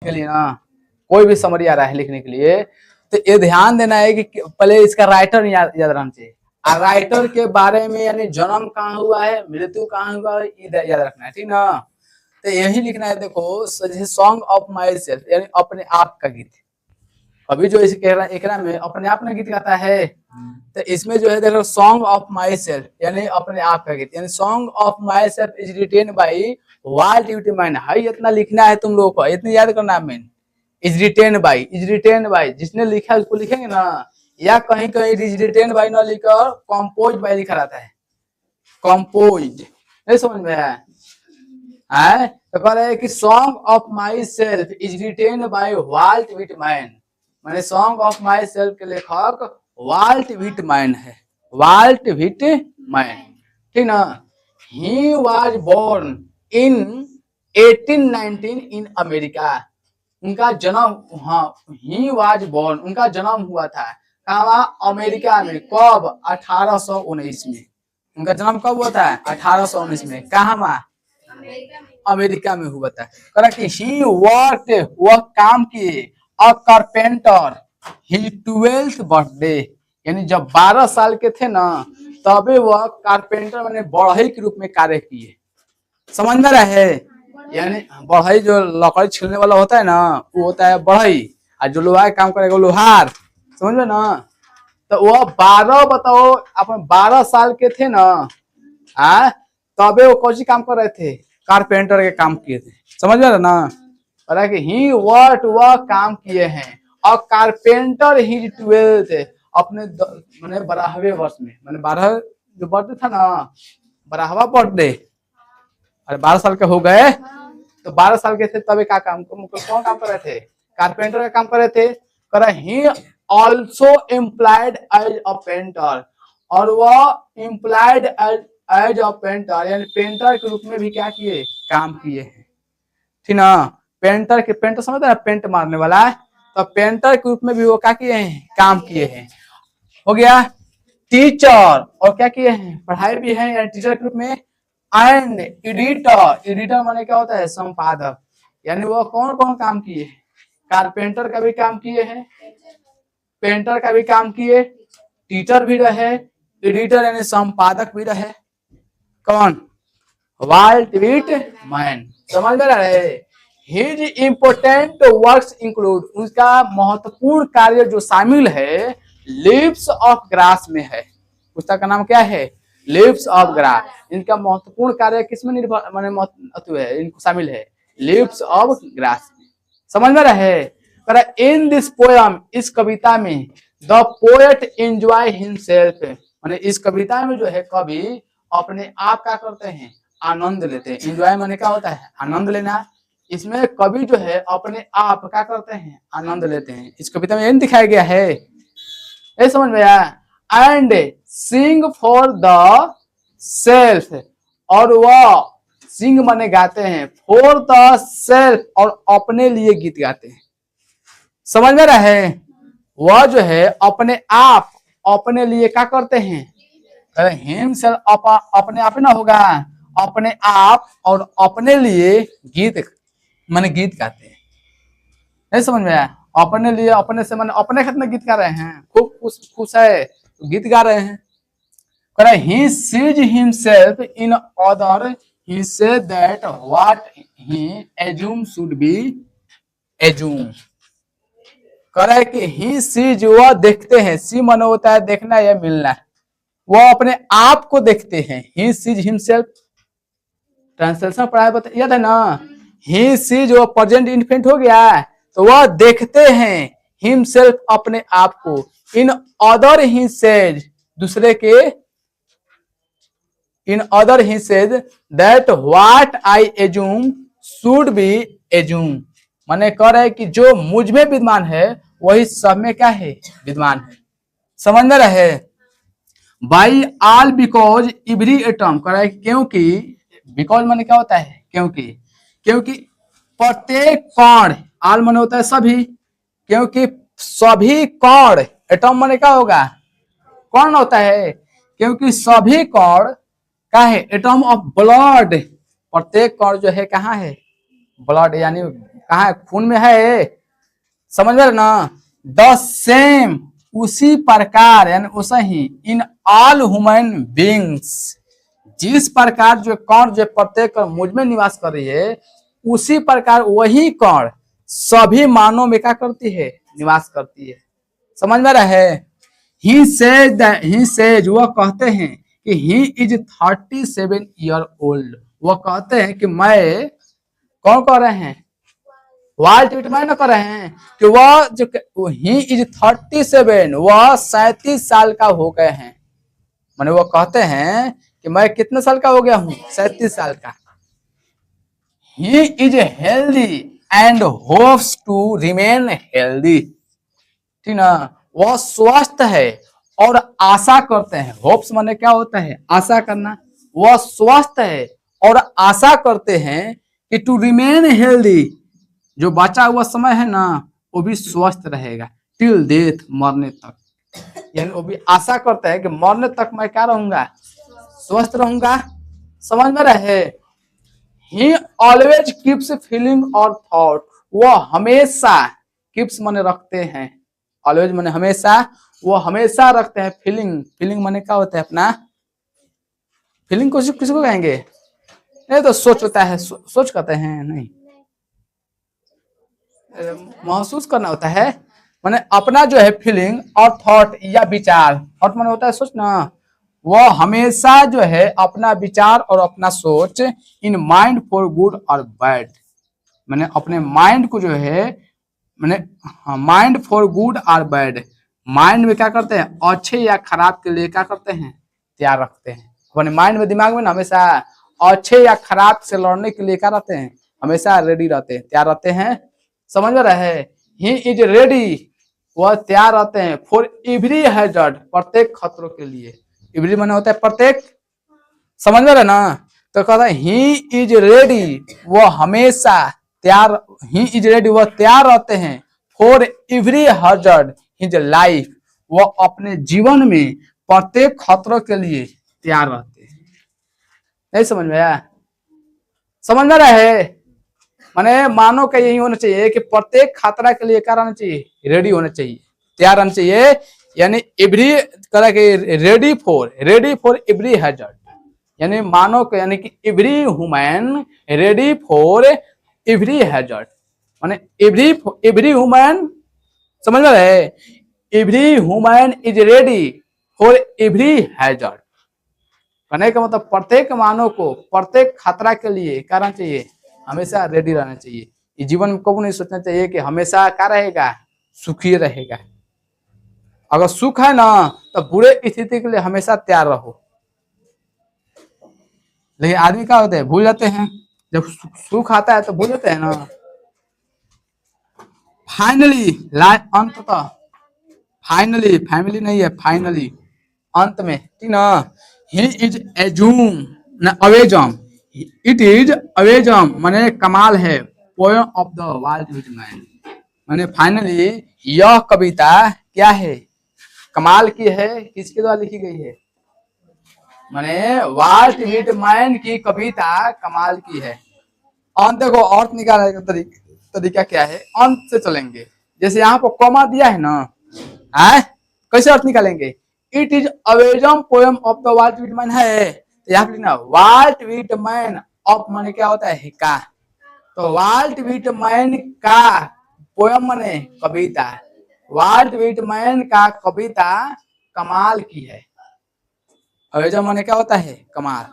के लिए ना कोई भी समरी आ रहा है लिखने के लिए तो ये ध्यान देना है कि पहले इसका राइटर याद रहना चाहिए। राइटर के बारे में यानी जन्म कहाँ हुआ है, मृत्यु कहाँ हुआ है, याद रखना है, ठीक ना। तो यही लिखना है। देखो सॉन्ग ऑफ माई सेल्फ यानी अपने आप का गीत। अभी जो इस एकरा में अपने आप में गीत गाता है तो इसमें जो है देखो सॉन्ग ऑफ माई सेल्फ यानी अपने आप का गीत यानी song of myself is written by Walt Whitman. हाई इतना लिखना है तुम लोगों को, इतनी याद करना है। मेन इज रिटेन बाई जिसने लिखा उसको लिखेंगे ना, या कहीं कहीं इज रिटेन बाई ना लिखकर कंपोज बाई लिखा रहता है, कंपोज। नहीं समझ में आया है? तो कह रहे हैं कि song of myself is written by Walt Whitman, माने सॉन्ग ऑफ माई सेल्फ के लेखक वाल्ट व्हिटमैन है, वाल्ट व्हिटमैन, ठीक ना। He was born in 1819 in America. उनका जन्म, हाँ, ही वाज बोर्न उनका जन्म हुआ था कहाँ, अमेरिका में। कब? 1819 में। उनका जन्म कब हुआ था? 1819 में। कहाँ? अमेरिका में हुआ था। कह कि ही वर्कड, वह काम किए, अ कारपेंटर ही 12th बर्थडे यानी जब 12 साल के थे ना तबे वह कारपेंटर माने बढ़ई के रूप में कार्य किए। समझ में रहे? यानी बढ़ई जो लकड़ी छीलने वाला होता है ना वो होता है बढ़ई, और जो लोहा काम करेगा लोहार। समझ में ना। तो वह 12 बताओ अपन 12 साल के थे ना तबे वो कौन सी काम कर रहे थे? कारपेंटर के काम किए थे। समझ में ना। पता कि ही वर्क वह काम किए हैं, और कारपेंटर ही 12th अपने मैंने 12वें वर्ष में, मैंने 12 जो बर्थडे था ना 12वां बर्थडे, अरे 12 साल के हो गए तो 12 साल के थे तभी क्या काम, कौन काम कर रहे थे? कारपेंटर का काम कर रहे थे। कर he also employed as a painter, और वह एम्प्लॉयड एज अ पेंटर यानी पेंटर के रूप में भी क्या किए? काम किए हैं, ठीक ना। पेंटर के, पेंटर समझते हैं पेंट मारने वाला है, तो पेंटर के रूप में भी वो क्या किए हैं? काम किए हैं। हो गया। टीचर, और क्या किए हैं? पढ़ाई भी है यानी टीचर के रूप में। एंड एडिटर, एडिटर माने क्या होता है? संपादक। यानी वो कौन कौन काम किए? कारपेंटर का भी काम किए हैं, पेंटर का भी काम किए, टीचर भी रहे, एडिटर यानी संपादक भी रहे। कौन? Walt Whitman. समझ में रहे? हिज इम्पोर्टेंट वर्क्स इंक्लूड, उसका महत्वपूर्ण कार्य जो शामिल है लीव्स ऑफ ग्रास में है। पुस्तक का नाम क्या है? Leaves of grass. इनका महत्वपूर्ण कार्य किसमें निर्भर माने है? इनको शामिल है लीव्स ऑफ ग्रास। समझ में रहे? इन दिस पोयम, इस कविता में, द पोएट एंजॉय हिमसेल्फ, माने इस कविता में जो है कवि अपने आप क्या करते हैं? आनंद लेते हैं। एंजॉय माने क्या होता है? आनंद लेना। इसमें कवि जो है अपने आप क्या करते हैं? आनंद लेते हैं। इस कविता में यही दिखाया गया है, ये समझ में आया। And sing for the self, और वह सिंग माने गाते हैं, फॉर द सेल्फ और अपने लिए गीत गाते हैं। समझ में रहे? वह जो है अपने आप अपने लिए क्या करते हैं? हिमसेल्फ अपने आप ना होगा, अपने आप और अपने लिए गीत माने गीत गाते हैं। नहीं समझ में आया? अपने लिए, अपने से माने अपने खत में गीत गा रहे हैं, खूब खुश है तो गीत गा रहे हैं। He sees himself in other, he said that what he assumes should be assumed। करे कि he sees, वह देखते हैं, सी माने होता है देखना या मिलना, वो अपने आप को देखते हैं। he sees himself, ट्रांसलेशन पढ़ाया बता याद है ना। he sees वो प्रेजेंट इन्फिनिट हो गया, तो वह देखते हैं himself अपने आप को, इन अदर he says दूसरे के, in other he says that what I assume should be assumed, माने कह रहे कि जो मुझ में विद्यमान है वही सब में क्या है? विद्यमान है। समझ में रहे? By all because every atom, कह रहे क्योंकि, बिकॉज माने क्या होता है? क्योंकि, क्योंकि प्रत्येक कण, ऑल माने होता है सभी, क्योंकि सभी कण, एटम माने क्या होगा? कण होता है, क्योंकि सभी कण क्या है? एटम ऑफ ब्लड, प्रत्येक कण जो है कहाँ है? ब्लड यानी कहाँ है, खून में है, समझ में ना। द सेम, उसी प्रकार यानी उसे ही, इन ऑल ह्यूमन बींग्स, जिस प्रकार जो कण जो प्रत्येक मुझ में निवास कर रही है, उसी प्रकार वही कण सभी मानव में क्या करती है, निवास करती है। समझ में रहे। ही सेज, वह कहते हैं कि ही इज 37 ईयर ओल्ड, वह कहते हैं कि मैं, कौन कह रहे हैं, वाल्ट विटमैन न कर रहे हैं कि वह जो ही इज 37, वह 37 साल का हो गए हैं। माने वो कहते हैं कि मैं कितने साल का हो गया हूं, 37 साल का। He is healthy and hopes to remain healthy, ठीक ना। वह स्वस्थ है और आशा करते हैं, होप्स माने क्या होता है, आशा करना। वह स्वस्थ है और आशा करते हैं कि टू रिमेन हेल्दी, जो बचा हुआ समय है ना वो भी स्वस्थ रहेगा, टिल डेथ, मरने तक। यानी वो भी आशा करते हैं कि मरने तक मैं क्या रहूंगा, स्वस्थ रहूंगा। समझ में रहे। ही ऑलवेज कीप्स फीलिंग और थॉट, वो हमेशा, कीप्स माने रखते हैं, ऑलवेज माने हमेशा, वो हमेशा रखते हैं फीलिंग। फीलिंग माने क्या होता है अपना, फीलिंग को किसको कहेंगे, नहीं तो सोच होता है, सोच कहते हैं, नहीं महसूस करना होता है। माने अपना जो है फीलिंग और थॉट या विचार, थॉट माने होता है सोच ना, वो हमेशा जो है अपना विचार और अपना सोच इन माइंड फॉर गुड और बैड, मैंने अपने माइंड को जो है, मैंने माइंड फॉर गुड और बैड, माइंड में क्या करते हैं, अच्छे या खराब के लिए क्या करते हैं, तैयार रखते हैं। अपने माइंड में, दिमाग में ना हमेशा अच्छे या खराब से लड़ने के लिए क्या रहते हैं, हमेशा रेडी रहते हैं, तैयार रहते हैं। समझ में रहे। ही इज रेडी, वह तैयार रहते हैं, फॉर एवरी हैजर्ड, प्रत्येक खतरों के लिए। एवरी माने होता है प्रत्येक, समझ में रहे ना। तो कहता है ही इज रेडी, वह हमेशा तैयार, ही इज रेडी, वह तैयार रहते हैं, for every hazard his life, वह अपने जीवन में प्रत्येक खतरों के लिए तैयार रहते हैं। नहीं समझ में आया, समझ में रहे। माने मानो का यही होना चाहिए कि प्रत्येक खतरा के लिए क्या रहना चाहिए, रेडी होना चाहिए, तैयार रहना चाहिए। यानी एवरी तरह के रेडी फॉर एवरी हैजर्ड, यानी मानो के, यानी कि every human ready for every hazard, माने एवरी ह्यूमन, समझ में रहे। Every human is ready for every hazard, कहने का मतलब प्रत्येक मानव को प्रत्येक खतरा के लिए क्या रहना चाहिए, हमेशा रेडी रहना चाहिए। इस जीवन में कभी नहीं सोचना चाहिए कि हमेशा क्या रहेगा, सुखी रहेगा। अगर सुख है ना तो बुरे स्थिति के लिए हमेशा तैयार रहो। लेकिन आदमी क्या होते हैं, भूल जाते हैं, जब सुख आता है तो भूल जाते हैं ना। फाइनली, अंततः, फाइनली, फैमिली नहीं है, फाइनली, अंत में, ठीक ना। ही इज एजूम न अवेजम, इट इज अवेजम माने कमाल है, poem of the Walt Whitman, माने फाइनली यह कविता क्या है, कमाल की है। किसके द्वारा लिखी गई है, माने वाल्ट विटमैन की कविता कमाल की है। अंत देखो, अर्थ निकालने का तरीका क्या है, अंत से चलेंगे। जैसे यहाँ पर कॉमा दिया है ना, है कैसे अर्थ निकालेंगे, it is awesome poem of the Walt Whitman है, तो यहाँ पे लिखना वाल्ट विटमैन ऑफ माने क्या होता है, का, तो वाल्ट विटमैन का पोएम माने कविता, वाल्ट विटमैन का कविता कमाल की है। अवेजम माने क्या होता है, कमाल।